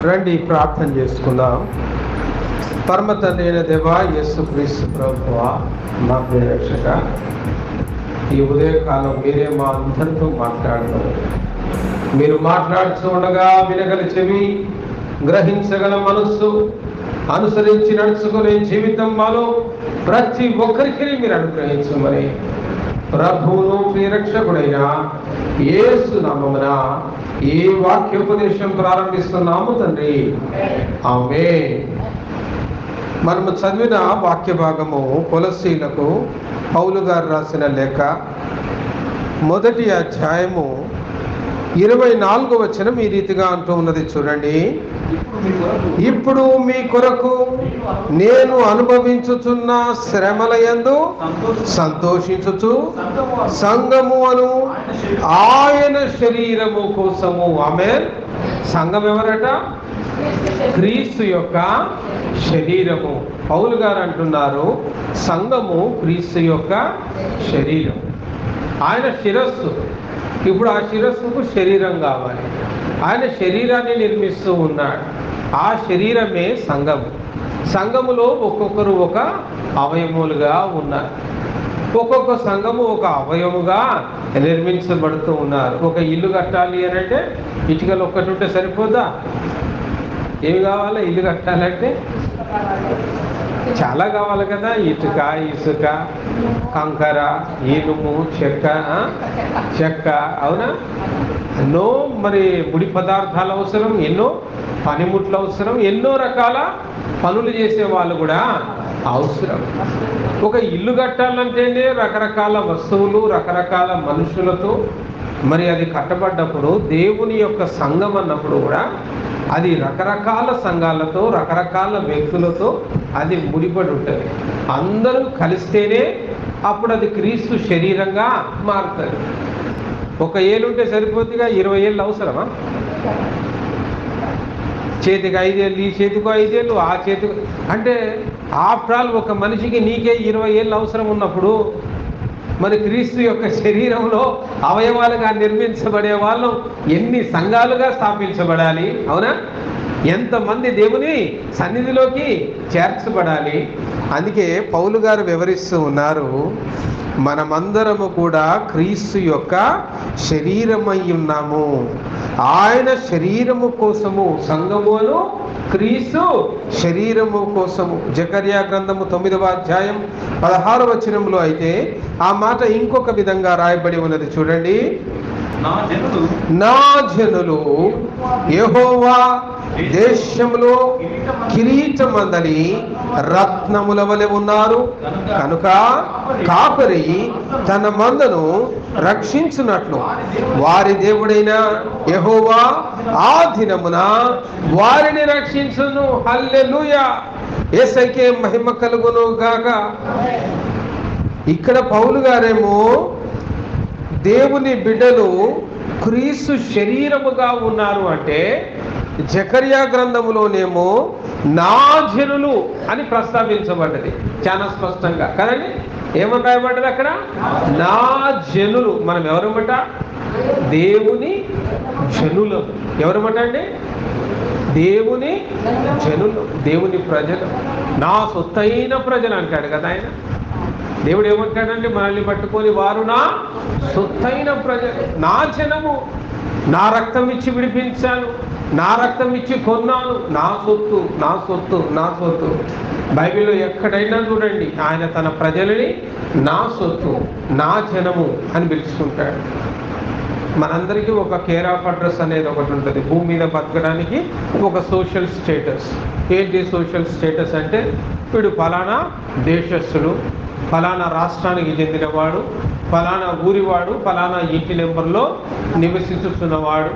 రండి ప్రార్థన చేసుకుందాం. పరమ తండ్రి అయిన దేవా, యేసుక్రీస్తు ప్రభువా, మా ప్రియరక్షక, ఈ ఉదయకాలం మీరే మా అందరితో మాట్లాడతారు. మీరు మాట్లాడుతూ ఉండగా వినగల చెవి, గ్రహించగల మనస్సు, అనుసరించి నడుచుకునే జీవితం మాలో ప్రతి ఒక్కరికి మీరు అనుగ్రహించమని ప్రభువును ప్రియరక్షకుడైన యేసు నామమున ఈ వాక్యోపదేశం ప్రారంభిస్తున్నాము తండ్రి, ఆమేన్. మనము చదివిన వాక్య భాగము కొలస్సీలకు పౌలు గారు రాసిన లేఖ, మొదటి అధ్యాయము 24వ వచనం ఈ రీతిగా అంటూ ఉన్నది. చూడండి. ఇప్పుడు మీ కొరకు నేను అనుభవించుచున్న శ్రమలయందు సంతోషించుచు సంఘము అను ఆయన శరీరము కోసము. ఆమేన్. సంఘం ఎవరట? క్రీస్తు యొక్క శరీరము. పౌలు గారు అంటున్నారు, సంఘము క్రీస్తు యొక్క శరీరం. ఆయన శిరస్సు. ఇప్పుడు ఆ శిరస్సుకు శరీరం కావాలి. ఆయన శరీరాన్ని నిర్మిస్తూ ఉన్నాడు. ఆ శరీరమే సంఘము. సంఘములో ఒక్కొక్కరు ఒక అవయములుగా ఉన్నారు. ఒక్కొక్క సంఘము ఒక అవయముగా నిర్మించబడుతూ ఉన్నారు. ఒక ఇల్లు కట్టాలి అని అంటే ఇటుకలు ఒక్కటి ఉంటే సరిపోదా? ఏమి కావాలి? ఇల్లు కట్టాలంటే చాలా కావాలి కదా. ఇటుక, ఇసుక, కంకర, ఇనుము, చెక్క, అవునా? ఎన్నో మరి ముడి పదార్థాలు అవసరం, ఎన్నో పనిముట్లు అవసరం, ఎన్నో రకాల పనులు చేసే వాళ్ళు కూడా అవసరం. ఒక ఇల్లు కట్టాలంటేనే రకరకాల వస్తువులు, రకరకాల మనుషులతో మరి అది కట్టబడ్డప్పుడు, దేవుని యొక్క సంఘం అన్నప్పుడు కూడా అది రకరకాల సంఘాలతో, రకరకాల వ్యక్తులతో అది ముడిపడి ఉంటుంది. అందరూ కలిస్తేనే అప్పుడు అది క్రీస్తు శరీరంగా మారుతుంది. ఒక ఏళ్ళుంటే సరిపోతుందిగా, 20 ఏళ్ళు అవసరమా? చేతికి 5 ఏళ్ళు, ఈ చేతికి 5 ఏళ్ళు, ఆ చేతికి, అంటే ఆఫ్టర్ ఆల్ ఒక మనిషికి నీకే 20 ఏళ్ళు అవసరం ఉన్నప్పుడు మరి క్రీస్తు యొక్క శరీరంలో అవయవాలుగా నిర్మించబడే వాళ్ళు ఎన్ని సంఘాలుగా స్థాపించబడాలి? అవునా? ఎంతమంది దేవుని సన్నిధిలోకి చేర్చబడాలి? అందుకే పౌలు గారు వివరిస్తూ ఉన్నారు, మనమందరము కూడా క్రీస్తు యొక్క శరీరమై ఉన్నాము. ఆయన శరీరము కోసము, సంఘమును క్రీస్తు శరీరము కోసము. జకర్యా గ్రంథము 9వ అధ్యాయం 16వ వచనంలో అయితే ఆ మాట ఇంకొక విధంగా రాయబడి ఉన్నది. చూడండి. నా జనులు యెహోవా దేశంలో కిరీటమందని రత్నముల వలె ఉన్నారు కనుక కాపరి తన మందను రక్షించున్నట్లు వారి దేవుడైన యెహోవా ఆ దినమున వారిని రక్షించును. హల్లెలూయా. యేసయ్యకే మహిమ కలుగును గాక. ఇక్కడ పౌలు గారేమో దేవుని బిడ్డలు క్రీస్తు శరీరముగా ఉన్నారు అంటే, జకర్యా గ్రంథములోనేమో నా జనులు అని ప్రస్తావించబడ్డది చాలా స్పష్టంగా కదండి. ఏమని రాయబడ్డది అక్కడ? నా జనులు. మనం ఎవరమాట? దేవుని జనులు. ఎవరమాట అండి? దేవుని జనులు, దేవుని ప్రజలు, నా సొత్తైన ప్రజలు అంటాడు కదా ఆయన. దేవుడు ఏమంటాడంటే, మనల్ని పట్టుకొని వారు నా సొత్తైన ప్రజలు, నా జనము, నా రక్తం ఇచ్చి విడిపించాను, నా రక్తం ఇచ్చి కొన్నాను, నా సొత్తు, నా సొత్తు, నా సొత్తు. బైబిల్లో ఎక్కడైనా చూడండి, ఆయన తన ప్రజలని నా సొత్తు, నా జనము అని పిలుచుకుంటాడు. మనందరికీ ఒక కేర్ ఆఫ్ అడ్రస్ అనేది ఒకటి ఉంటుంది. భూమి మీద బతకడానికి ఒక సోషల్ స్టేటస్. ఏంటి సోషల్ స్టేటస్ అంటే, వీడు ఫలానా దేశస్థుడు, ఫలానా రాష్ట్రానికి చెందినవాడు, ఫలానా ఊరివాడు, ఫలానా ఇంటి నెంబర్లో నివసిస్తున్నవాడు.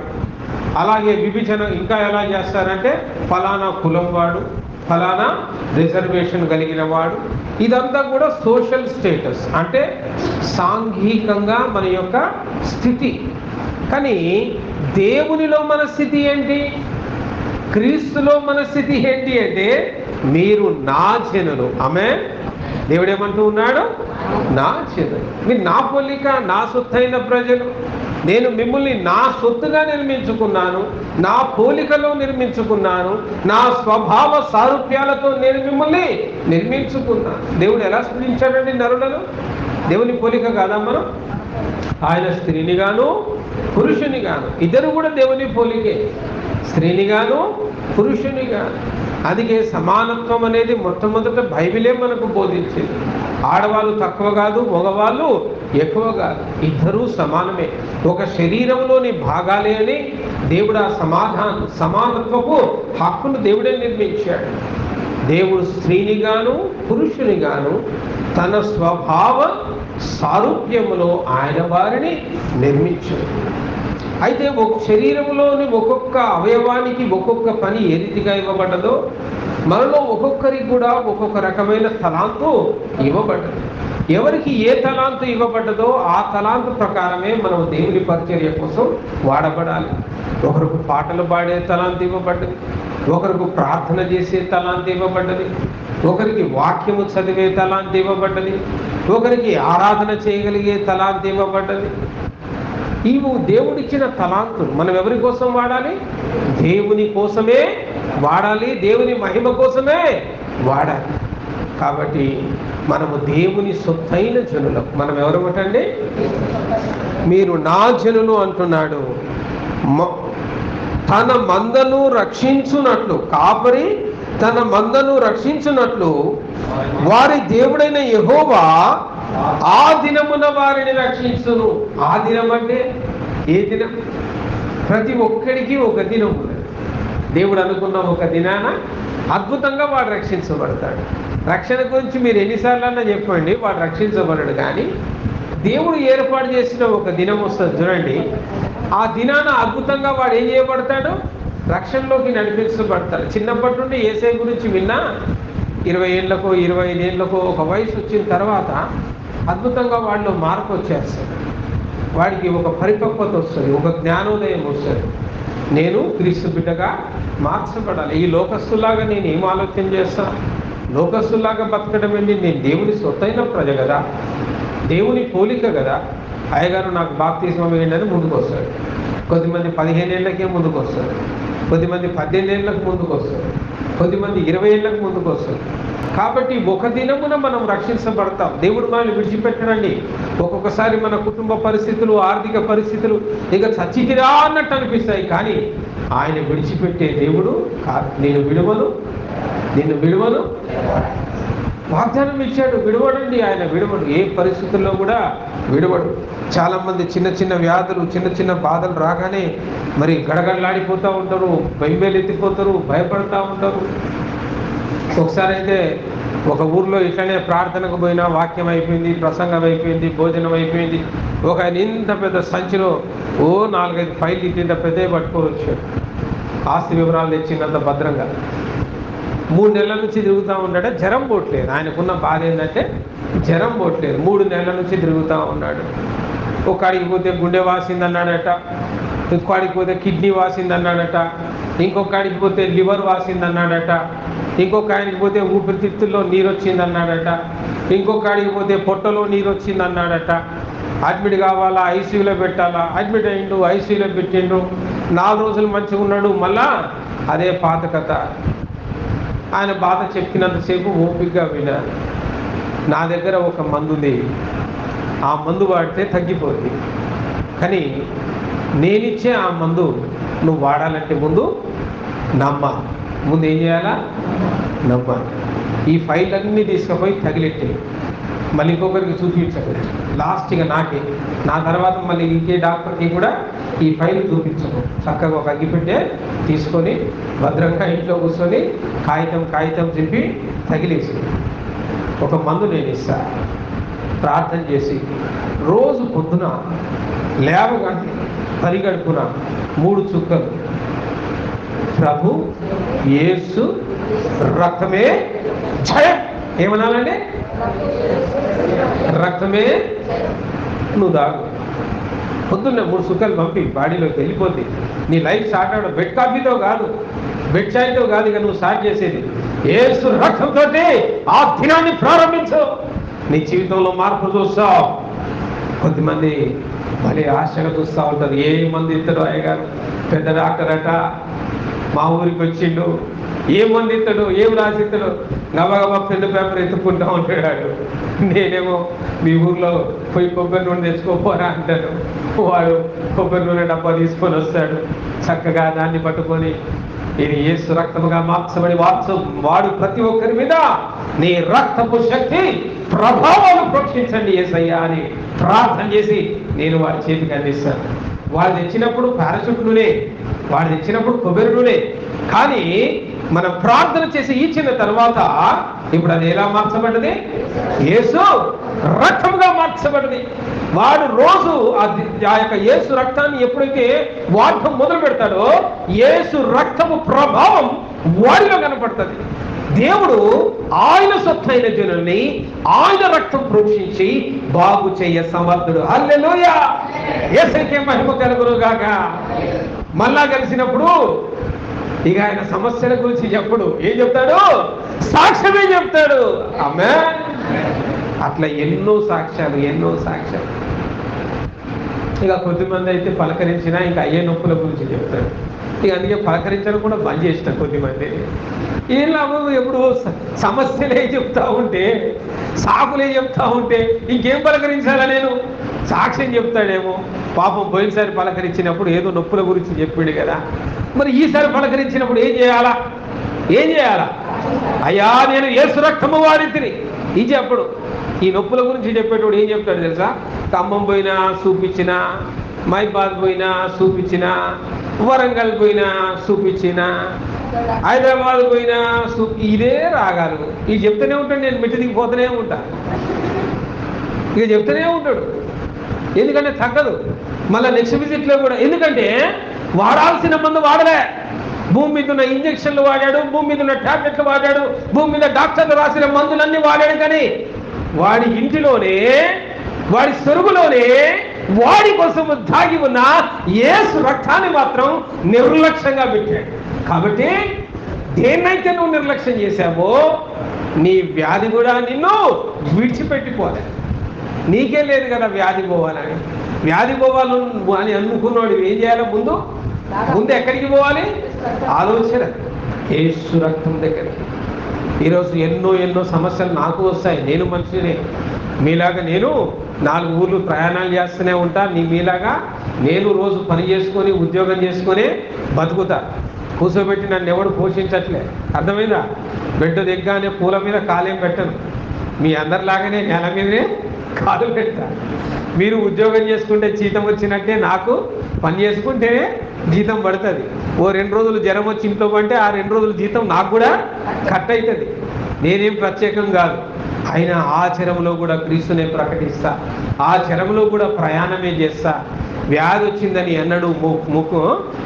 అలాగే విభజన ఇంకా ఎలా చేస్తారంటే, ఫలానా కులం వాడు, ఫలానా రిజర్వేషన్ కలిగిన వాడు. ఇదంతా కూడా సోషల్ స్టేటస్ అంటే సాంఘికంగా మన యొక్క స్థితి. కానీ దేవునిలో మన స్థితి ఏంటి? క్రీస్తులో మన స్థితి ఏంటి అంటే, మీరు నా జనులు. ఆమేన్. దేవుడు ఏమంటూ ఉన్నాడు? నా జనులు, మీరు నా పోలిక, నా సొత్తైన ప్రజలు. నేను మిమ్మల్ని నా సొత్తుగా నిర్మించుకున్నాను, నా పోలికలో నిర్మించుకున్నాను, నా స్వభావ సారూప్యాలతో నేను మిమ్మల్ని నిర్మించుకున్నాను. దేవుడు ఎలా సృష్టించాడండి నరులను? దేవుని పోలిక కాదా మనం? ఆయన స్త్రీని గాను పురుషుని గాను, ఇద్దరు కూడా దేవుని పోలికే, స్త్రీని గాను పురుషుని గాను. అందుకే సమానత్వం అనేది మొట్టమొదట బైబిలే మనకు బోధించింది. ఆడవాళ్ళు తక్కువ కాదు, మగవాళ్ళు ఎక్కువ కాదు, ఇద్దరూ సమానమే, ఒక శరీరంలోని భాగాలే అని దేవుడు ఆ సమానత్వపు హక్కును దేవుడే నిర్మించాడు. దేవుడు స్త్రీని గాను పురుషుని గాను తన స్వభావ సారూప్యములో ఆయన వారిని నిర్మించాడు. అయితే ఒక శరీరంలోని ఒక్కొక్క అవయవానికి ఒక్కొక్క పని ఏ రీతిగా ఇవ్వబడ్డదో, మనలో ఒక్కొక్కరికి కూడా ఒక్కొక్క రకమైన తలాంతు ఇవ్వబడ్డది. ఎవరికి ఏ తలాంతు ఇవ్వబడ్డదో ఆ తలాంతు ప్రకారమే మనం దేవుని పరిచర్య కోసం వాడబడాలి. ఒకరికి పాటలు పాడే తలాంతు ఇవ్వబడ్డది, ఒకరికి ప్రార్థన చేసే తలాంతు ఇవ్వబడ్డది, ఒకరికి వాక్యము చదివే తలాంతు ఇవ్వబడ్డది, ఒకరికి ఆరాధన చేయగలిగే తలాంతు ఇవ్వబడ్డది. ఇవి దేవుడిచ్చిన తలాంతులు మనం ఎవరి కోసం వాడాలి? దేవుని కోసమే వాడాలి, దేవుని మహిమ కోసమే వాడాలి. కాబట్టి మనము దేవుని సొత్తైన జనులం. మనం ఎవరమటండి? మీరు నా జనులు అంటున్నాడు. తన మందను రక్షించునట్లు, కాపరి తన మందను రక్షించునట్లు వారి దేవుడైన యెహోవా ఆ దినమున వారిని రక్షించును. ఆ దినం అంటే ఏ దినం? ప్రతి ఒక్కడికి ఒక దినం ఉన్నది. దేవుడు అనుకున్న ఒక దినాన అద్భుతంగా వాడు రక్షించబడతాడు. రక్షణ గురించి మీరు ఎన్నిసార్లన్నా చెప్పండి, వాడు రక్షించబడడు. కానీ దేవుడు ఏర్పాటు చేసిన ఒక దినం వస్తుంది చూడండి, ఆ దినాన అద్భుతంగా వాడు ఏం చేయబడతాడు? రక్షణలోకి నడిపించబడతాడు. చిన్నప్పటి నుండి యేసయ్య గురించి విన్నా 20 ఏళ్ళకో 25 ఏళ్ళకో ఒక వయసు వచ్చిన తర్వాత అద్భుతంగా వాళ్ళు మార్పు వచ్చేస్తుంది. వాడికి ఒక పరిపక్వత వస్తుంది, ఒక జ్ఞానోదయం వస్తుంది. నేను క్రీస్తు బిడ్డగా మార్చబడాలి. ఈ లోకస్తులాగా నేను ఏం ఆలోచన చేస్తాను? లోకస్తులాగా బతకడం ఏంటి? నేను దేవుని సొత్తైన ప్రజ కదా, దేవుని పోలిక కదా. అయ్యగారు నాకు బాప్తిస్మం వేయండి అని ముందుకు వస్తాడు. కొద్దిమంది 15 ఏళ్ళకే ముందుకు వస్తారు, కొద్దిమంది 18 ఏళ్ళకు ముందుకు వస్తారు, కొద్దిమంది 20 ఏళ్ళకు ముందుకు వస్తారు. కాబట్టి ఒక దినమున మనం రక్షించబడతాం. దేవుడు మనల్ని విడిచిపెట్టడండి. ఒక్కొక్కసారి మన కుటుంబ పరిస్థితులు, ఆర్థిక పరిస్థితులు ఇక చచ్చితిరా అన్నట్టు అనిపిస్తాయి. కానీ ఆయన విడిచిపెట్టే దేవుడు కాదు. నిన్ను విడువను వాగ్దానం ఇచ్చాడు. విడవడండి, ఆయన విడవడు. ఏ పరిస్థితుల్లో కూడా విడవడు. చాలామంది చిన్న చిన్న వ్యాధులు, చిన్న చిన్న బాధలు రాగానే మరి గడగడలాడిపోతూ ఉంటారు, బెంబేలెత్తిపోతారు, భయపడతా ఉంటారు. ఒకసారి అయితే ఒక ఊర్లో ఇట్లనే ప్రార్థనకు పోయినా వాక్యం అయిపోయింది, ప్రసంగం అయిపోయింది, భోజనం అయిపోయింది. ఒక ఆయన ఇంత పెద్ద సంచిలో 4-5 ఫైళ్ళు ఇంత పెద్దవి పట్టుకొని వచ్చాడు. ఆస్తి వివరాలు తెచ్చినంత భద్రంగా 3 నెలల నుంచి తిరుగుతూ ఉన్నాడు. జ్వరం పోట్లేదు. ఆయనకున్న బాధ ఏంటంటే జ్వరం పోట్లేదు. 3 నెలల నుంచి తిరుగుతూ ఉన్నాడు. ఒక్కడికి పోతే గుండె వాసిందన్నాడట, ఇంకొకడికి పోతే కిడ్నీ వాసిందన్నాడట, ఇంకొకడికి పోతే లివర్ వాసిందన్నాడట, ఇంకొక ఆయనకి పోతే ఊపిరితిత్తుల్లో నీరు వచ్చిందన్నాడట, ఇంకొకడికి పోతే పొట్టలో నీరు వచ్చిందన్నాడట. అడ్మిట్ కావాలా, ఐసీయూలో పెట్టాలా, అడ్మిట్ అయ్యిండు, ఐసీయూలో పెట్టిండు. 4 రోజులు మంచిగా ఉన్నాడు, మళ్ళా అదే పాత కథ. ఆయన బాధ చెప్పినంతసేపు ఓపికగా వినాలి. నా దగ్గర ఒక మందు ఉంది, ఆ మందు వాడితే తగ్గిపోద్ది. కానీ నేనిచ్చే ఆ మందు నువ్వు వాడాలంటే ముందు నమ్మాలి. ముందు ఏం చేయాలా? నమ్మాలి. ఈ ఫైల్ అన్నీ తీసుకుపోయి తగిలెట్టి మళ్ళీ ఇంకొకరికి చూపించకూడదు. లాస్ట్గా నా తర్వాత మళ్ళీ ఇంకే డాక్టర్కి కూడా ఈ ఫైల్ చూపించకు. చక్కగా ఒక అగ్గిపెట్టే తీసుకొని భద్రంగా ఇంట్లో కూర్చొని కాగితం చెప్పి తగిలేసి ఒక మందు నేను ఇస్తా. ప్రార్థన చేసి రోజు పొద్దున లేవగానే పరిగడుపున 3 చుక్కలు ప్రభు యేసు రక్తమే జయం. ఏమనాలండి? రక్తమే నువ్వు దాగు. పొద్దున్న 3 చుక్కలు పంపి బాడీలోకి వెళ్ళిపోద్ది. నీ లైఫ్ స్టార్ట్ అవడం బెడ్ కాఫీతో కాదు, బెడ్ చాయ్తో కాదు. ఇక నువ్వు స్టార్ట్ చేసేది యేసు రక్తంతో ఆ దినాన్ని ప్రారంభించు. నీ జీవితంలో మార్పు చూస్తావు. కొద్దిమంది మళ్ళీ ఆశగా చూస్తూ ఉంటారు. ఏ మంది ఇస్తాడు అయ్యగారు, పెద్ద డాక్టర్ అట, మా ఊరికి వచ్చిండు, ఏ మంది ఇస్తాడు, ఏం రాసిస్తాడు, గబగబా పెన్ను పేపర్ ఎత్తుకుంటా ఉంటాడు. నేనేమో మీ ఊర్లో పోయి కొబ్బరి నూనె తెచ్చుకోపోరా అంటాను. వాడు కొబ్బరి నూనె డబ్బా తీసుకొని వస్తాడు. చక్కగా దాన్ని పట్టుకొని ఇది యేసు రక్తముగా మార్చబడి వాడు ప్రతి ఒక్కరి మీద నీ రక్తపు శక్తి ప్రభావాలు ప్రోక్షించండి యేసయ్యా అని ప్రార్థన చేసి నేను వాడి చేతికి అందిస్తాను. వాడు తెచ్చినప్పుడు పారాషూట్ నూనె, వాడు తెచ్చినప్పుడు కొబ్బరి నూనె, కానీ మనం ప్రార్థన చేసి ఇచ్చిన తర్వాత ఇప్పుడు అది ఎలా మార్చబడ్డది? యేసు రక్తముగా మార్చబడ్డది. వాడు రోజు ఆ యొక్క యేసు రక్తాన్ని ఎప్పుడైతే వాడటం మొదలు పెడతాడో యేసు రక్తము ప్రభావం వాడిలో కనపడుతుంది. దేవుడు ఆయన సొత్తైన జనుల్ని ఆయన రక్తం ప్రోక్షించి బాగు చేయ సమర్థుడు. హల్లెలూయా, యేసుకే మహిమ కలుగును గాక. మళ్ళా కలిసినప్పుడు ఇక ఆయన సమస్యల గురించి చెప్పడు, ఏం చెప్తాడు? సాక్ష్యమే చెప్తాడు. ఆమేన్. అట్లా ఎన్నో సాక్ష్యాలు. ఇక కొద్దిమంది అయితే పలకరించినా ఇంకా అయ్యే నొప్పుల గురించి చెప్తాడు. ఇక అందుకే పలకరించడం కూడా బంద్ చేసిన కొద్దిమంది. ఏం లాభం? ఎప్పుడు సమస్యలే చెప్తా ఉంటే, సాకులే చెప్తా ఉంటే ఇంకేం పలకరించాలా నేను? సాక్ష్యం చెప్తాడేమో. పాపం పోయినసారి పలకరించినప్పుడు ఏదో నొప్పుల గురించి చెప్పిండు కదా, మరి ఈసారి పలకరించినప్పుడు ఏం చేయాలా? అయ్యా నేను యేసు రక్తము వాడితిని ఇది చెప్పడు. ఈ నొప్పుల గురించి చెప్పేటోడు ఏం చెప్తాడు తెలుసా? ఖమ్మం పోయినా చూపించిన, మైబాద్ పోయినా చూపించిన, వరంగల్ పోయినా చూపించిన, హైదరాబాద్ పోయినా ఇదే రాగాలు. ఇవి చెప్తూనే ఉంటాడు. నేను మెట్టి దిగిపోతూనే ఉంటా. ఇక చెప్తూనే ఉంటాడు. ఎందుకంటే తగ్గదు. మళ్ళీ నెక్స్ట్ విజిట్లో కూడా, ఎందుకంటే వాడాల్సిన మందు వాడలే. భూమి మీద ఉన్న ఇంజక్షన్లు వాడాడు, భూమి మీద ఉన్న టాబ్లెట్లు వాడాడు, భూమి మీద డాక్టర్లు రాసిన మందులన్నీ వాడాడు. కానీ వాడి ఇంటిలోనే, వాడి సొరుగులోనే వాడి కోసం దాగి ఉన్న యేసు రక్తాన్ని మాత్రం నిర్లక్ష్యంగా పెట్టాడు. కాబట్టి దేన్నైతే నువ్వు నిర్లక్ష్యం చేశావో నీ వ్యాధి కూడా నిన్ను విడిచిపెట్టిపోలే. నీకే లేదు కదా వ్యాధి పోవాలని. వ్యాధి పోవాలి అని అనుకున్నాడు ఏం చేయాలి? ముందు ఎక్కడికి పోవాలి? ఆలోచన యేసు రక్తం దగ్గరికి. ఈరోజు ఎన్నో సమస్యలు నాకు వస్తాయి. నేను మనిషినే, మీలాగా నేను 4 ఊర్లు ప్రయాణాలు చేస్తూనే ఉంటా. మీలాగా నేను రోజు పని చేసుకొని ఉద్యోగం చేసుకొని బతుకుతా. కూర్చోబెట్టి నన్ను ఎవడు పోషించట్లే. అర్థమైందా? బెడ్ దిగ్గానే పూల మీద కాలేం పెట్టను. మీ అందరిలాగానే నేల మీదనే కాలు పెడతా. మీరు ఉద్యోగం చేసుకుంటే జీతం వచ్చినట్టే నాకు పని చేసుకుంటేనే జీతం పడుతుంది. ఓ 2 రోజులు జ్వరం వచ్చి ఇంట్లో పంటే ఆ 2 రోజులు జీతం నాకు కూడా కట్ అవుతుంది. నేనేం ప్రత్యేకం కాదు. అయినా ఆ చరంలో కూడా క్రీస్తునే ప్రకటిస్తా, ఆ చరంలో కూడా ప్రయాణమే చేస్తా. వ్యాధి వచ్చిందని అన్నడు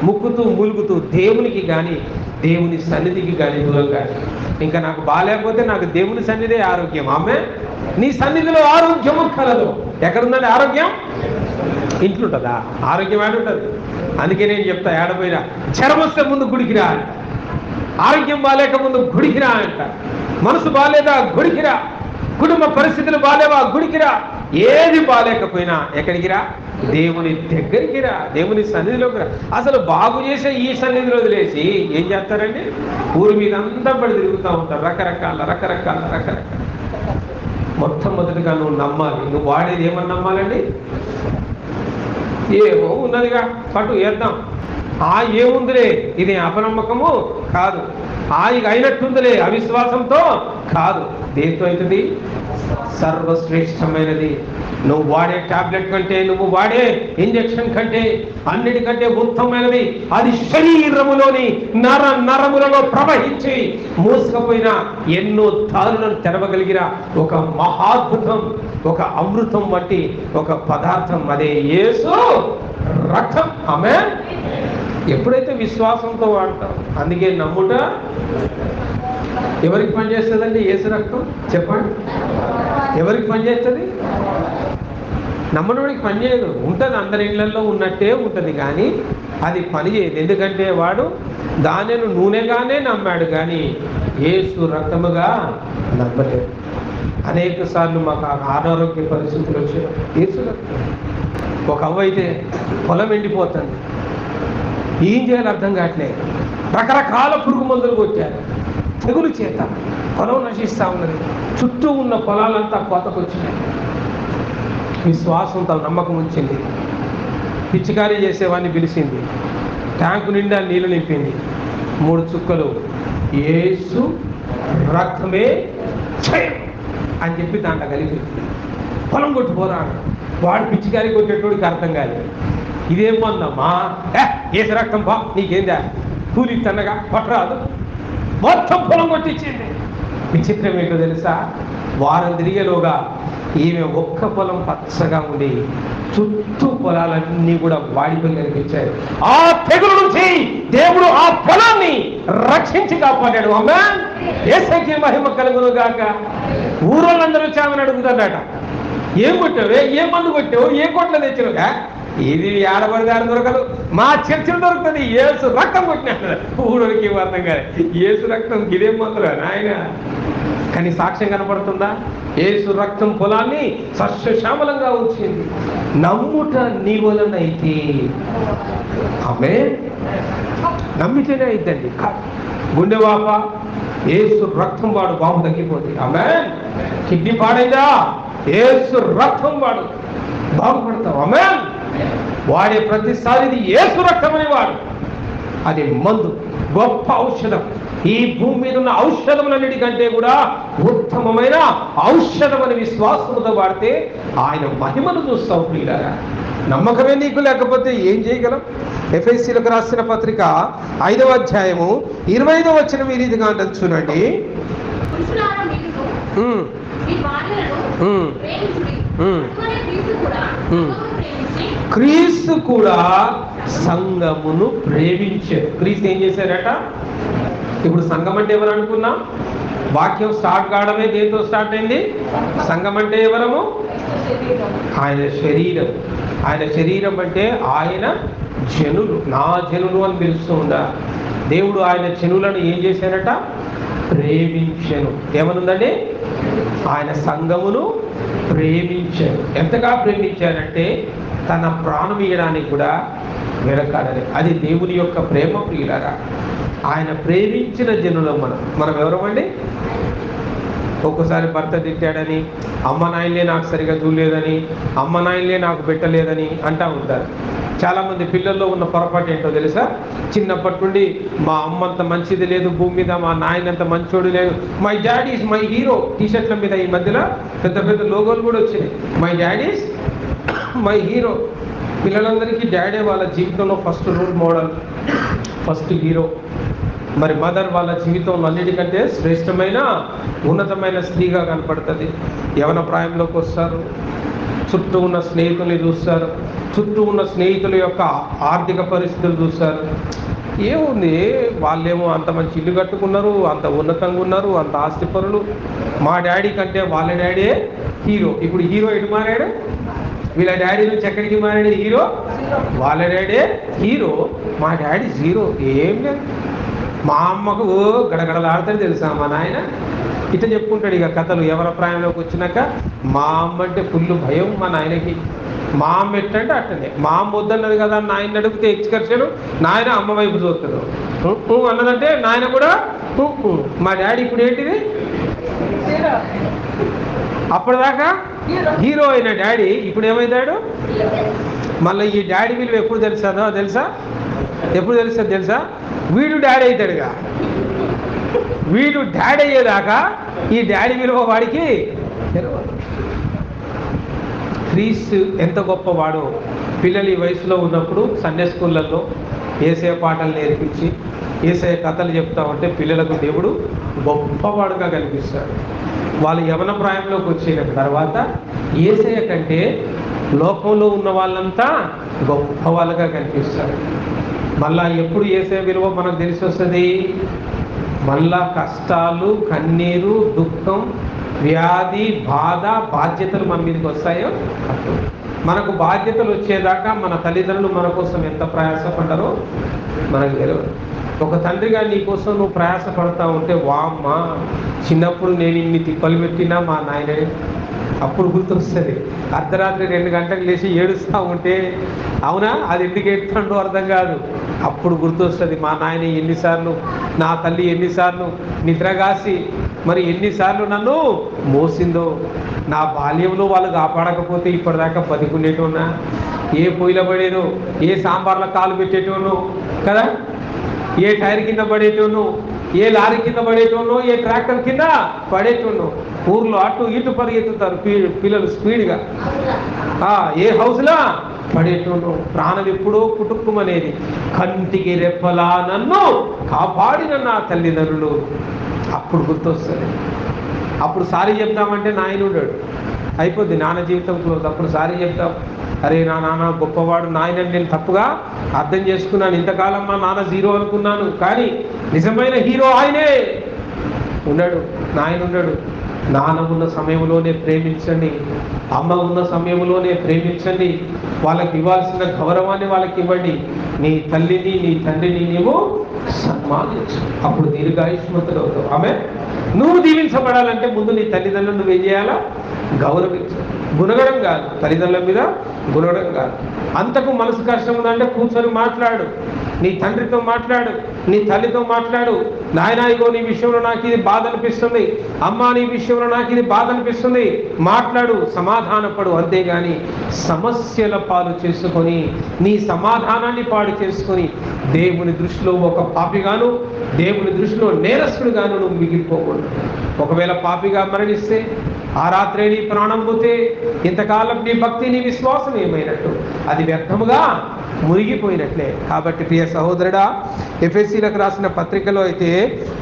ముక్కుతూ మూలుగుతూ దేవునికి కానీ దేవుని సన్నిధికి కానీ దూరం కానీ. ఇంకా నాకు బాగాలేకపోతే నాకు దేవుని సన్నిధే ఆరోగ్యం. ఆమె నీ సన్నిధిలో ఆరోగ్యము కలదు. ఎక్కడుందండి ఆరోగ్యం? ఇంట్లో ఉంటుందా? ఆరోగ్యం ఏడుంటుంది? అందుకే నేను చెప్తా, ఏడపోయినా జ్వరం వస్తే ముందు గుడికి రా అంట. ఆరోగ్యం బాగాలేక ముందు గుడికి రా అంట. మనసు బాగాలేదా? గుడికి రా. కుటుంబ పరిస్థితులు బాగాలేవా? గుడికి రా. ఏది బాగాలేకపోయినా ఎక్కడికి రా? దేవుని దగ్గరికి రా, దేవుని సన్నిధిలోకి రా. అసలు బాగు చేసే ఈ సన్నిధిలో వదిలేసి ఏం చేస్తారండి? ఊరి మీద అంతా పడి తిరుగుతూ ఉంటారు. రకరకాల. మొట్టమొదటిగా నువ్వు నమ్మాలి. నువ్వు వాడేది ఏమని నమ్మాలండి? ఏమో ఉన్నదిగా పట్టు వేద్దాం. ఏముందిలే, ఇది అపనమ్మకము కాదు. ఇక అయినట్టుందిలే, అవిశ్వాసంతో కాదు. దేంతో అవుతుంది? సర్వశ్రేష్టమైనది. నువ్వు వాడే టాబ్లెట్ కంటే, నువ్వు వాడే ఇంజక్షన్ కంటే అన్నిటికంటే ఉత్తమమైనది. అది శరీరములోని నరములలో ప్రవహించి మూసుకపోయిన ఎన్నో దారులను తెరవగలిగిన ఒక మహాద్భుతం, ఒక అమృతం వంటి ఒక పదార్థం, అదే యేసు రక్తం. ఆమేన్. ఎప్పుడైతే విశ్వాసంతో వాడతాం, అందుకే నమ్ముట ఎవరికి పనిచేస్తుందండి? యేసు రక్తం. చెప్పండి, ఎవరికి పనిచేస్తుంది? నమ్మనోడికి పనిచేయదు. ఉంటుంది, అందరి ఇళ్లలో ఉన్నట్టే ఉంటుంది, కానీ అది పనిచేయదు. ఎందుకంటే వాడు దానిని నూనెగానే నమ్మాడు, కానీ యేసు రక్తముగా నమ్మలేదు. అనేక సార్లు మాకు అనారోగ్య పరిస్థితులు వచ్చాయి. యేసు రక్తం ఒక అవ్వ అయితే పొలం ఎండిపోతుంది, ఏం చేయాలి అర్థం కావట్లే. రకరకాల పురుగు మందులు కొట్టారు, తెగులు చేత పొలం నశిస్తూ ఉన్నది. చుట్టూ ఉన్న పొలాలంతా కోతకొచ్చినాయి. విశ్వాసంతో నమ్మకం ఉంచింది. పిచ్చికారీ చేసేవాడిని పిలిచింది, ట్యాంకు నిండా నీళ్లు నింపింది. 3 చుక్కలు యేసు రక్తమే జయం అని చెప్పి దాంట్లో కలిపి పొలం కొట్టుకోరా. వాడు పిచ్చికారీ కొట్టేటోడికి అర్థం కాలేదు. ఇదేం మందమ్మా, యేసు రక్తం బా నీకేందా, కూలి తన్నగా పట్టరాదు, మొత్తం పొలం కొట్టించింది. విచిత్రం ఏంటో తెలుసా, వారం తిరిగేలోగా ఈమె ఒక్క పొలం పచ్చగా ఉండి చుట్టూ పొలాలన్నీ కూడా వాడిపోయి కనిపించాయి. ఆ తెగులు నుంచి దేవుడు ఆ పొలాన్ని రక్షించి కాపాడాడు. అమ్మా యేసుకి మహిమ కలుగును గాక. ఊరోళ్ళందరూ చామని అడుగుతాడట, ఏం కొట్టావే, ఏ మందు కొట్టావు, ఏ కొట్ల తెచ్చినగా. ఇది ఆడబడిదారు దొరకదు, మా చర్చలు దొరుకుతుంది. యేసు రక్తం కొట్టినాడు. ఊరికి అర్థం కాదు, యేసు రక్తం ఇదేం మందురా నాయన. కానీ సాక్ష్యం కనపడుతుందా? యేసు రక్తం పొలాన్ని సస్యశ్యామలంగా ఉంచింది. నమ్ముట నీ వలనైతే, ఆమె నమ్మితేనే అయిద్దండి. గుండెవాప యేసు రక్తం వాడు బాబు తగ్గిపోతుంది. ఆమె కిడ్నీ పాడైందా, యేసు రక్తం వాడు బాగుపడతావు. ఆమె వాడే ప్రతిసారి యేసు రక్తం అనేవాడు. అది మందు, గొప్ప ఔషధం. ఈ భూమి మీద ఉన్న ఔషధములన్నిటికంటే కూడా ఉత్తమమైన ఔషధం అని విశ్వాసముతో వాడితే ఆయన మహిమను చూస్తావు. ప్రియులారా, నమ్మకమే నీకు లేకపోతే ఏం చేయగలం? ఎఫెసీయులకు రాసిన పత్రిక 5వ అధ్యాయము 25వ వచనం ఈ రీతిగా అంటారు చూడండి. క్రీస్తు కూడా సంఘమును ప్రేమించారు. క్రీస్తు ఏం చేశారట? ఇప్పుడు సంఘం అంటే ఎవరు అనుకున్నాం? వాక్యం స్టార్ట్ కావడమే దేంతో స్టార్ట్ అయింది? సంఘం అంటే ఎవరము? ఆయన శరీరం. ఆయన శరీరం అంటే ఆయన జనులు, నా జనులు అని పిలుస్తూ ఉందా. దేవుడు ఆయన జనులను ఏం చేశారట? ప్రేమించను. ఏమనుందండి? ఆయన సంఘమును ప్రేమించారు. ఎంతగా ప్రేమించారంటే తన ప్రాణం ఇయ్యడానికి కూడా వెనకాడని. అది దేవుని యొక్క ప్రేమ. ప్రియులారా, ఆయన ప్రేమించిన జనులం మనం ఎవరమండి? ఒక్కోసారి భర్త తిట్టాడని, అమ్మ నాయనలే నాకు సరిగా చూడలేదని, అమ్మ నాయనలే నాకు పెట్టలేదని అంటూ ఉంటారు. చాలామంది పిల్లల్లో ఉన్న పొరపాటు ఏంటో తెలుసా? చిన్నప్పటి నుండి మా అమ్మ అంత మంచిది లేదు భూమి మీద, మా నాయన అంత మంచోడు లేదు, my daddy is my hero. టీషర్ట్ల మీద ఈ మధ్యలో పెద్ద పెద్ద లోగోలు కూడా వచ్చినాయి, my daddy is my hero. పిల్లలందరికీ డాడీ వాళ్ళ జీవితంలో first role model, first hero. మరి మదర్ వాళ్ళ జీవితంలో అన్నిటికంటే శ్రేష్టమైన ఉన్నతమైన స్త్రీగా కనపడుతుంది. యవన ప్రాయంలోకి వస్తారు, చుట్టూ ఉన్న స్నేహితుల్ని చూస్తారు, చుట్టూ ఉన్న స్నేహితుల యొక్క ఆర్థిక పరిస్థితులు చూస్తారు. ఏముంది, వాళ్ళేమో అంత మంచి ఇల్లు కట్టుకున్నారు, అంత ఉన్నతంగా ఉన్నారు, అంత ఆస్తిపరులు. మా డాడీ కంటే వాళ్ళ డాడీ హీరో. ఇప్పుడు హీరో ఎటు మారాడు? వీళ్ళ డాడీ నుంచి ఎక్కడికి మారాడు? హీరో. వాళ్ళ డాడీ హీరో, మా డాడీ జీరో. ఏం లేదు. మా అమ్మకు గడగడలాడుతుంది తెలుసా మా నాయన. ఇట్లా చెప్పుకుంటాడు ఇక కథలు. ఎవరి ప్రాయంలోకి వచ్చినాక మా అమ్మ అంటే ఫుల్ భయం మా నాయనకి. మా అమ్మ ఎట్టంటే అట్టనే. మా అమ్మ వద్దన్నది కదా అని నాయన అడిగితే ఎక్స్కర్షన్, నాయన అమ్మ వైపు చూస్తాడు. అన్నదంటే నాయన కూడా మా డాడీ ఇప్పుడు ఏంటిది? అప్పటిదాకా హీరో అయిన డాడీ ఇప్పుడు ఏమవుతాడు? మళ్ళీ ఈ డాడీ విలువ ఎప్పుడు తెలుసా? ఎప్పుడు తెలుసా? వీడు డాడీ అవుతాడుగా. వీడు డాడీ అయ్యేదాకా ఈ డాడీ విలువ వాడికి తెలియదు. క్రీస్తు ఎంత గొప్పవాడో పిల్లలు ఈ వయసులో ఉన్నప్పుడు సండే స్కూళ్ళల్లో ఏసే పాటలు నేర్పించి ఏసే కథలు చెప్తా ఉంటే పిల్లలకు దేవుడు గొప్పవాడుగా కనిపిస్తాడు. వాళ్ళు యవన ప్రాయంలోకి వచ్చిన తర్వాత ఏసయ్య కంటే లోకంలో ఉన్న వాళ్ళంతా గొప్ప వాళ్ళుగా కనిపిస్తారు. మళ్ళా ఎప్పుడు ఏసయ్య విలువ మనకు తెలిసి వస్తుంది? మళ్ళా కష్టాలు, కన్నీరు, దుఃఖం, వ్యాధి, బాధ, బాధ్యతలు మన మీదకి వస్తాయో అప్పుడు. మనకు బాధ్యతలు వచ్చేదాకా మన తల్లిదండ్రులు మన కోసం ఎంత ప్రయాసపడ్డారో మనకు తెలియదు. ఒక తండ్రిగా నీ కోసం నువ్వు ప్రయాసపడతా ఉంటే, వామ్మ చిన్నప్పుడు నేను ఇన్ని తిప్పలు పెట్టినా మా నాయనే అప్పుడు గుర్తొస్తుంది. అర్ధరాత్రి 2 గంటలకు లేచి ఏడుస్తూ ఉంటే అవునా, అది ఎందుకు ఏడుతుండో అర్థం కాదు. అప్పుడు గుర్తొస్తుంది మా నాయన ఎన్నిసార్లు, నా తల్లి ఎన్నిసార్లు నిద్రగాసి మరి ఎన్నిసార్లు నన్ను మోసిందో. నా బాల్యంలో వాళ్ళు కాపాడకపోతే ఇప్పటిదాకా బతికుండేటోనా, ఏ పొయ్యిలో పడేనో, ఏ సాంబార్లో కాలు పెట్టేటోను కదా, ఏ టైర్ కింద పడేటోను, ఏ లారీ కింద పడేటోను, ఏ ట్రాక్టర్ కింద పడేటోను. ఊర్లో అటు ఇటు పరిగెత్తుతారు పిల్లలు స్పీడ్గా. ఏ హౌస్లా పడేటోను. ప్రాణం ఎప్పుడో కుటుక్కుమనేది. కంటికి రెప్పలా నన్ను కాపాడిన నా తల్లిదండ్రులు. అప్పుడు గుర్తొస్తుంది. అప్పుడు సారీ చెప్తామంటే నాయన ఉన్నాడు, అయిపోద్ది నాన్న జీవితం క్లోజ్. అప్పుడు సారీ చెప్తాం, అరే నా నాన్న గొప్పవాడు, నాయనని నేను తప్పుగా అర్థం చేసుకున్నాను, ఇంతకాలం మా నాన్న జీరో అనుకున్నాను, కానీ నిజమైన హీరో ఆయనే ఉన్నాడు, నాయన ఉన్నాడు. నాన్న ఉన్న సమయంలోనే ప్రేమించండి, అమ్మ ఉన్న సమయంలోనే ప్రేమించండి, వాళ్ళకి ఇవ్వాల్సిన గౌరవాన్ని వాళ్ళకి ఇవ్వండి. నీ తల్లిని నీ తండ్రిని నీవు సన్మానించు, అప్పుడు దీర్ఘాయుష్మంతుడు అవుతావు. ఆమె నువ్వు దీవించబడాలంటే ముందు నీ తల్లిదండ్రులు నువ్వేం చేయాలా? గౌరవించు. గుణగడం కాదు, తల్లిదండ్రుల మీద గుణగడం కాదు. అంతకు మనసు కష్టం ఉందంటే కూర్చొని మాట్లాడు, నీ తండ్రితో మాట్లాడు, నీ తల్లితో మాట్లాడు. నాయనా ఇగో నీ విషయంలో నాకు ఇది బాధ అనిపిస్తుంది, అమ్మ నీ విషయంలో నాకు ఇది బాధ అనిపిస్తుంది, మాట్లాడు, సమాధానపడు. అంతేగాని సమస్యల పాలు చేసుకొని నీ సమాధానాన్ని పాడు చేసుకొని దేవుని దృష్టిలో ఒక పాపిగాను, దేవుని దృష్టిలో నేరస్తుడుగాను నువ్వు మిగిలిపోకూడదు. ఒకవేళ పాపిగా మరణిస్తే, ఆ రాత్రే నీ ప్రాణం పోతే, ఇంతకాలం నీ భక్తి నీ విశ్వాసం ఏమైనట్టు? అది వ్యర్థముగా మునిగిపోయినట్లే. కాబట్టి ప్రియ సహోదరుడా, ఎఫెసీలకు రాసిన పత్రికలో అయితే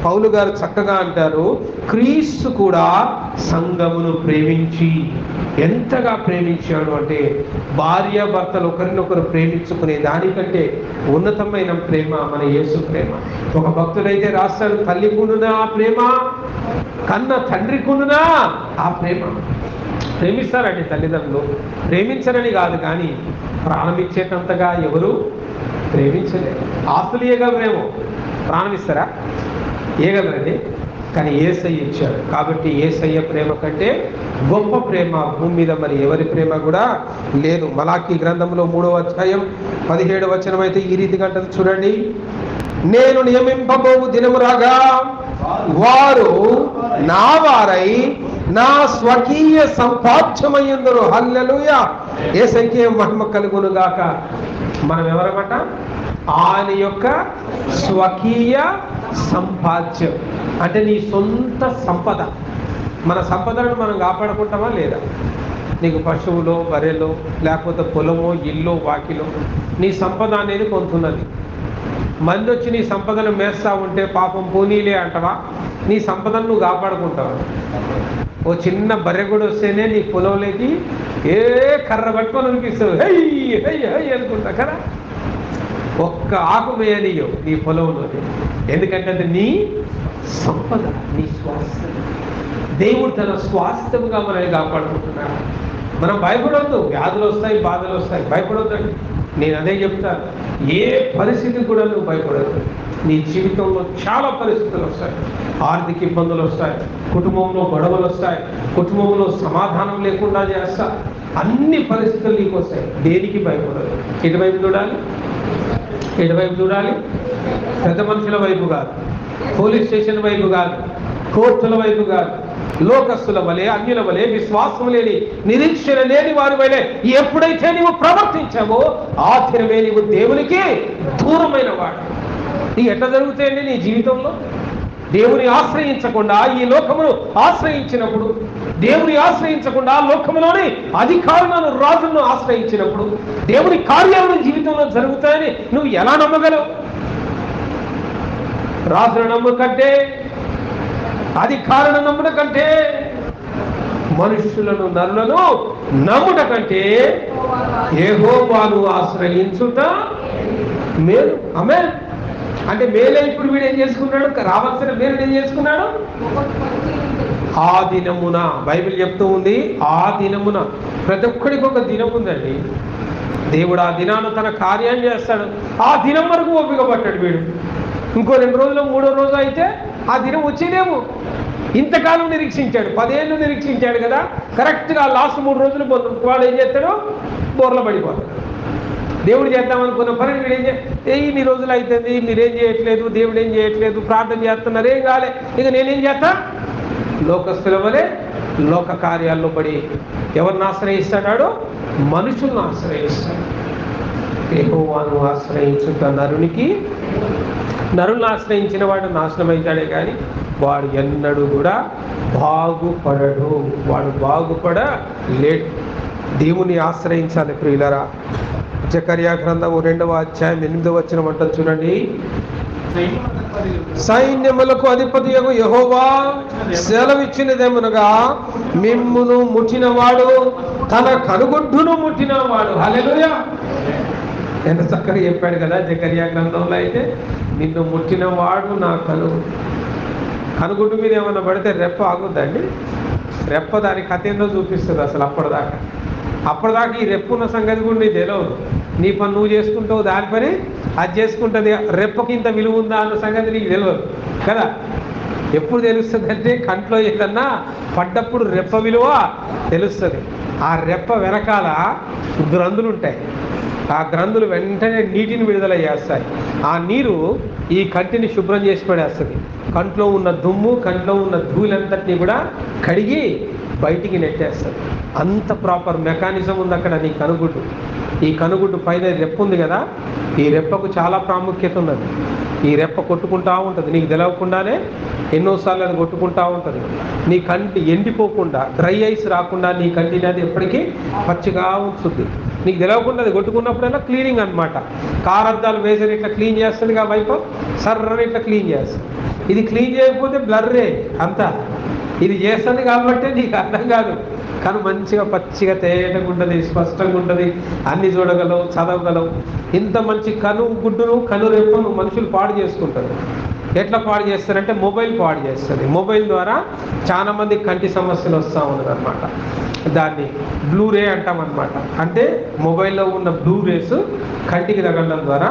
పౌలు గారు చక్కగా అంటారు, క్రీస్తు కూడా సంఘమును ప్రేమించి, ఎంతగా ప్రేమించాడు అంటే భార్యాభర్తలు ఒకరినొకరు ప్రేమించుకునే దానికంటే ఉన్నతమైన ప్రేమ మన యేసు ప్రేమ. ఒక భక్తుడైతే రాస్తాడు, తల్లికుండునా ఆ ప్రేమ, కన్న తండ్రికుండునా ఆ ప్రేమ. ప్రేమిస్తారండి తల్లిదండ్రులు, ప్రేమించరని కాదు, కానీ ప్రాణం ఇచ్చేటంతగా ఎవరు ప్రేమించలేరు. ఆస్తులు ఇవ్వగలరేమో, ప్రాణం ఇస్తారా? ఇవ్వగలరండి, కానీ యేసయ్య ఇచ్చాడు. కాబట్టి యేసయ్య ప్రేమ కంటే గొప్ప ప్రేమ భూమి మీద మరి ఎవరి ప్రేమ కూడా లేదు. మలాకీ గ్రంథంలో 3వ అధ్యాయం 17వ వచనం అయితే ఈ రీతిగా అంటది, చూడండి, నేను నియమింపబోవు దినము రాగా వారు నా వారై నా స్వకీయ సంపాద్యమయ్యందరు. హల్లెలూయా, యేసయ్యకే మహిమ కలుగును గాక. మనం ఎవరమాట? ఆయన యొక్క స్వకీయ సంపాద్యం అంటే నీ సొంత సంపద. మన సంపదను మనం కాపాడుకుంటామా లేదా? నీకు పశువులో, బర్రెలో, లేకపోతే పొలమో, ఇల్లు, వాకిలో నీ సంపద అనేది కొంతున్నది. మంది వచ్చి నీ సంపదను మేస్తా ఉంటే పాపం పోనీలే అంటవా? నీ సంపదను నువ్వు కాపాడుకుంటావా? ఓ చిన్న బర్రె కూడా వస్తేనే నీ పొలంలోకి ఏ కర్ర పట్టుకొని అనిపిస్తుంది, హై హై హై అనుకుంటా కదా. ఒక్క ఆకు వేయనీయో నీ పొలంలోకి, ఎందుకంటే అది నీ సంపద, నీ స్వాస్థ్యం. దేవుడు తన స్వాస్థ్యముగా మనల్ని కాపాడుకుంటున్నాడు. మనం భయపడవద్దు. వ్యాధులు వస్తాయి, బాధలు వస్తాయి, భయపడవద్దండి. నేను అదే చెప్తాను, ఏ పరిస్థితి కూడా నువ్వు భయపడద్దు. నీ జీవితంలో చాలా పరిస్థితులు వస్తాయి, ఆర్థిక ఇబ్బందులు వస్తాయి, కుటుంబంలో గొడవలు వస్తాయి, కుటుంబంలో సమాధానం లేకుండా చేస్తా, అన్ని పరిస్థితులు నీకు వస్తాయి. దేనికి భయపడదు. ఎటువైపు చూడాలి? ఎటువైపు చూడాలి? పెద్ద మనుషుల వైపు కాదు, పోలీస్ స్టేషన్ వైపు కాదు, కోర్టుల వైపు కాదు, లోకస్తుల వలె, అన్యుల వలె, విశ్వాసం లేని, నిరీక్షణ లేని వారి వలె ఎప్పుడైతే నీవు ప్రవర్తించావో ఆ దినమే నీవు దేవునికి దూరమైన వాడు. నీకు ఎట్లా జరుగుతాయండి నీ జీవితంలో? దేవుని ఆశ్రయించకుండా ఈ లోకమును ఆశ్రయించినప్పుడు, దేవుని ఆశ్రయించకుండా లోకములోని అధికారులను, రాజులను ఆశ్రయించినప్పుడు దేవుని కార్యాలను జీవితంలో జరుగుతాయని నువ్వు ఎలా నమ్మగలవు? రాజులను నమ్ముట కంటే, అధికారులను నమ్ముట కంటే, మనుషులను, నరులను నమ్ముట కంటే యెహోవాను ఆశ్రయించుట మేలు. ఆమేన్. అంటే మేలే. ఇప్పుడు వీడు ఏం చేసుకున్నాడు? రావాల్సిన మేలు ఏం చేసుకున్నాడు? ఆ దినమున, బైబిల్ చెప్తూ ఉంది, ఆ దినమున. ప్రతి ఒక్కడికి ఒక దినం ఉందండి. దేవుడు ఆ దినాన్ని తన కార్యాన్ని చేస్తాడు. ఆ దినం వరకు ఓపిక పట్టాడు వీడు. ఇంకో 2 రోజులు, 3వ రోజు అయితే ఆ దినం వచ్చేదేమో. ఇంతకాలం నిరీక్షించాడు, 10 ఏళ్ళు నిరీక్షించాడు కదా, కరెక్ట్గా లాస్ట్ 3 రోజులు వాడు ఏం చేస్తాడు, బోర్ల పడిపోతాడు. దేవుడు చేద్దామనుకున్న పని వీడు ఇన్ని రోజులు అవుతుంది, మీరేం చేయట్లేదు, దేవుడు ఏం చేయట్లేదు, ప్రార్థన చేస్తున్నారు, ఏం కాలే, ఇక నేనేం చేస్తా, లోకస్తుల వలె లోక కార్యాల్లో పడి ఎవరిని ఆశ్రయిస్తాడు, మనుషులను ఆశ్రయిస్తాడు. యెహోవాను ఆశ్రయించుట నరులను ఆశ్రయించిన వాడు నాశనం అవుతాడే కానీ వాడు ఎన్నడూ కూడా బాగుపడడు, వాడు బాగుపడలేడు. దేవుని ఆశ్రయించాలి ప్రియులరా. జకర్యా గ్రంథము 2వ అధ్యాయం 8వ వచనం అంటారు చూడండి. సైన్యములకు అధిపతియగు యెహోవా సెలవిచ్చినదేమనగా, మిమ్మును ముట్టినవాడు తన కనుగుడ్డును ముట్టినవాడు. హల్లెలూయా. ఎంత చక్కగా చెప్పాడు కదా జకర్యా గ్రంథంలో. అయితే నిన్ను ముట్టినవాడు నా కనుగుడ్డు మీద ఏమన్నా పడితే రెప్ప ఆగుద్దండి? రెప్ప దాని కథ ఏందో చూపిస్తుంది. అసలు అప్పటిదాకా ఈ రెప్పున్న సంగతి కూడా నీకు తెలియదు. నీ పని నువ్వు చేసుకుంటావు, దాని పని అది చేసుకుంటుంది. రెప్పకి ఇంత విలువ ఉందా అన్న సంగతి నీకు తెలియదు కదా. ఎప్పుడు తెలుస్తుంది అంటే కంట్లో ఏదన్నా పడ్డప్పుడు రెప్ప విలువ తెలుస్తుంది. ఆ రెప్ప వెనకాల గ్రంథులు ఉంటాయి. ఆ గ్రంథులు వెంటనే నీటిని విడుదల చేస్తాయి. ఆ నీరు ఈ కంటిని శుభ్రం చేసి పడేస్తుంది. కంట్లో ఉన్న దుమ్ము, కంట్లో ఉన్న ధూళంతటినీ కూడా కడిగి బయటికి నెట్టేస్తుంది. అంత ప్రాపర్ మెకానిజం ఉంది అక్కడ నీ కనుగుడ్డు. ఈ కనుగుడ్డు పైన రెప్ప ఉంది కదా, ఈ రెప్పకు చాలా ప్రాముఖ్యత ఉన్నది. ఈ రెప్ప కొట్టుకుంటా ఉంటుంది, నీకు తెలవకుండానే ఎన్నోసార్లు అది కొట్టుకుంటా ఉంటుంది. నీ కంటి ఎండిపోకుండా, డ్రై ఐస్ రాకుండా నీ కంటిని అది ఎప్పటికీ పచ్చిగా ఉంచుతుంది. నీకు తెలవకుండా అది కొట్టుకున్నప్పుడల్లా క్లీనింగ్ అనమాట. కారద్దాలు వేసరి ఇట్లా క్లీన్ చేస్తుంది, ఆ వైపు సర్రని ఇట్లా క్లీన్ చేస్తుంది. ఇది క్లీన్ చేయకపోతే బ్లర్రే అంతా. ఇది చేస్తుంది కాబట్టి నీకు అర్థం కాదు. కానీ మంచిగా పచ్చిగా తేటగా ఉంటుంది, స్పష్టంగా ఉంటుంది, అన్ని చూడగలవు, చదవగలవు. ఇంత మంచి కనుగుడ్డును కనురెప్పను మనుషులు పాడు చేసుకుంటారు. ఎట్లా పాడు చేస్తారంటే మొబైల్ పాడు చేస్తుంది. మొబైల్ ద్వారా చాలా మంది కంటి సమస్యలు వస్తూ ఉన్నది అనమాట. దాన్ని బ్లూరే అంటాం అనమాట. అంటే మొబైల్లో ఉన్న బ్లూ రేస్ కంటికి తగలడం ద్వారా.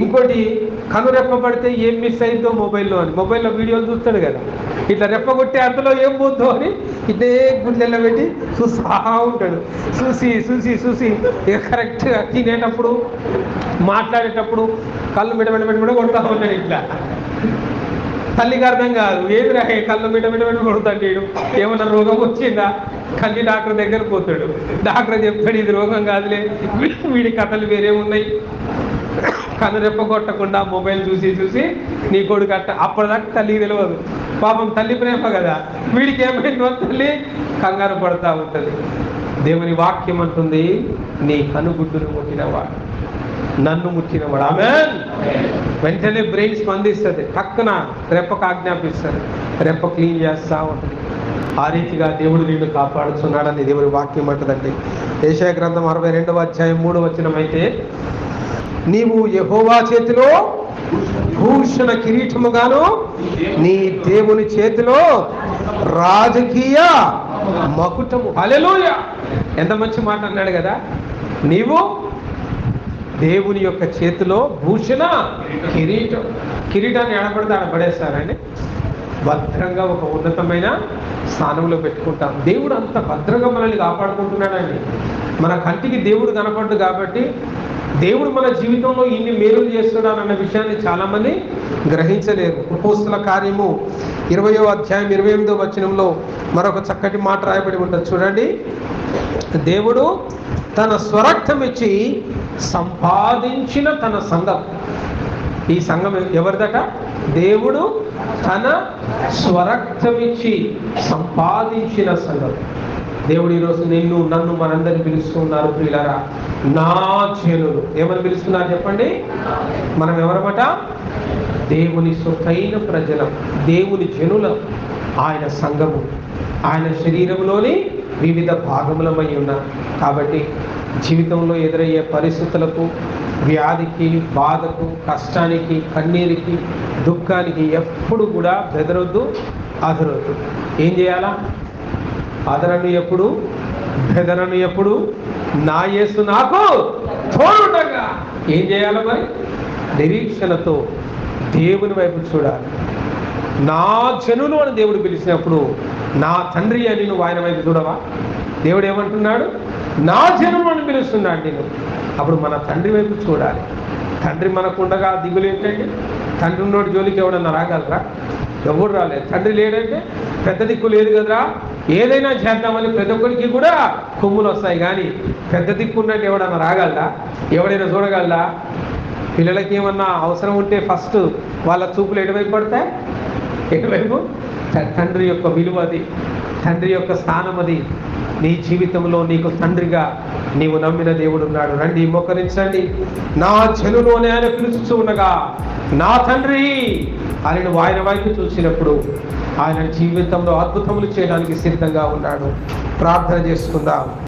ఇంకోటి కనురెప్ప పడితే ఏం మిస్ అయిందో మొబైల్లో అని, మొబైల్లో వీడియోలు చూస్తాడు కదా, ఇట్లా రెప్ప కొట్టే అంతలో ఏం పోద్దో అని ఇదే గుండెల్లో పెట్టి చూస్తూ ఉంటాడు. చూసి ఇక కరెక్ట్గా తినేటప్పుడు, మాట్లాడేటప్పుడు కళ్ళు మిటమిట కూడా కొడతా ఉన్నాడు. ఇట్లా తల్లికి అర్థం కాదు, ఏది రా కళ్ళు మిటమిట కొడుతాడు. ఏమన్నా రోగం వచ్చిందా, కంటి డాక్టర్ దగ్గర పోతాడు. డాక్టర్ చెప్తాడు ఇది రోగం కాదులే, వీడి కథలు వేరే ఉన్నాయి. కనురెప్ప కొట్టకుండా మొబైల్ చూసి నీ కొడుకు అట్ట. అప్పటిదాకా తల్లికి తెలియదు, పాపం తల్లి ప్రేమ కదా. వీడికి ఏమైందో తల్లి కంగారు పడతా ఉంటుంది. దేవుని వాక్యం అంటుంది, నీ కనుగుడ్డును ముట్టినవాడు నన్ను ముట్టినవాడు. ఆమేన్. వెంటనే బ్రెయిన్ స్పందిస్తుంది, పక్కన రెప్పకు ఆజ్ఞాపిస్తుంది, రెప్ప క్లీన్ చేస్తూ ఉంటుంది. ఆ రీతిగా దేవుడు నిన్ను కాపాడుతున్నాడని దేవుని వాక్యం అంటుందండి. యెషయా గ్రంథం 62వ అధ్యాయం 3వ వచనం అయితే, నీవు యెహోవా చేతిలో భూషణ కిరీటముగాను, నీ దేవుని చేతిలో రాజకీయ మకుటము. హల్లెలూయా. ఎంత మంచి మాట అన్నాడు కదా. నీవు దేవుని యొక్క చేతిలో భూషణ కిరీటాన్ని ఎడబడితే ఆడబడేస్తారండి. భద్రంగా ఒక ఉన్నతమైన స్థానంలో పెట్టుకుంటాం. దేవుడు అంత భద్రంగా మనల్ని కాపాడుకుంటున్నాడండి. మన కంటికి దేవుడు కనపడ్డు కాబట్టి దేవుడు మన జీవితంలో ఇన్ని మేలులు చేస్తున్నాడన్న విషయాన్ని చాలామంది గ్రహించలేరు. అపోస్తలుల కార్యము 20వ అధ్యాయం 28వ వచనంలో మరొక చక్కటి మాట రాయబడి ఉంటుంది చూడండి. దేవుడు తన స్వరక్తం ఇచ్చి సంపాదించిన తన సంఘం. ఈ సంఘం ఎవరిదట? దేవుడు తన స్వరక్తమిచ్చి సంపాదించిన సంఘం. దేవుడు ఈరోజు నిన్ను నన్ను మనందరినీ పిలుస్తున్నారు ప్రియులారా, నా జనులు. ఏమని పిలుస్తున్నారు చెప్పండి? మనం ఎవరమట? దేవుని సొత్తైన ప్రజలం, దేవుని జనులం. ఆయన సంఘము, ఆయన శరీరంలోని వివిధ భాగములమై ఉన్నారు. కాబట్టి జీవితంలో ఎదురయ్యే పరిస్థితులకు, వ్యాధికి, బాధకు, కష్టానికి, కన్నీరికి, దుఃఖానికి ఎప్పుడు కూడా బెదరొద్దు, అదరొద్దు. ఏం చేయాలా? అదరను ఎప్పుడు, బెదరను ఎప్పుడు, నా యేసు నాకు తోడుండగా. ఏం చేయాలి మరి? నిరీక్షణతో దేవుని వైపు చూడాలి. నా జనులు అని దేవుడు పిలిచినప్పుడు నా తండ్రి అని నువ్వు ఆయన వైపు చూడవా? దేవుడు ఏమంటున్నాడు? నా జనులు అని పిలుస్తున్నాడు నేను. అప్పుడు మన తండ్రి వైపు చూడాలి. తండ్రి మనకుండగా దిగులు ఏంటంటే, తండ్రి ఉన్నోటి జోలికి ఎవడన్నా రాగలరా? ఎవరు రాలేదు. తండ్రి లేడంటే పెద్ద దిక్కు లేదు కదరా, ఏదైనా చేద్దామని ప్రతి ఒక్కరికి కూడా కొమ్ములు వస్తాయి. కానీ పెద్ద దిక్కు ఉన్నట్టు ఎవడన్నా రాగలరా? ఎవడైనా చూడగలరా? పిల్లలకి ఏమన్నా అవసరం ఉంటే ఫస్ట్ వాళ్ళ చూపులు ఎటువైపు పడతాయి? ఎటువైపు? తండ్రి యొక్క విలువ అది, తండ్రి యొక్క స్థానం అది. నీ జీవితంలో నీకు తండ్రిగా నీవు నమ్మిన దేవుడు ఉన్నాడు. రండి, మోకరించండి. నా జనులోనే ఆయన పిలుస్తూ ఉండగా నా తండ్రి అని నువ్వు ఆయన వైపు చూసినప్పుడు ఆయన జీవితంలో అద్భుతములు చేయడానికి సిద్ధంగా ఉన్నాడు. ప్రార్థన చేసుకుందాం.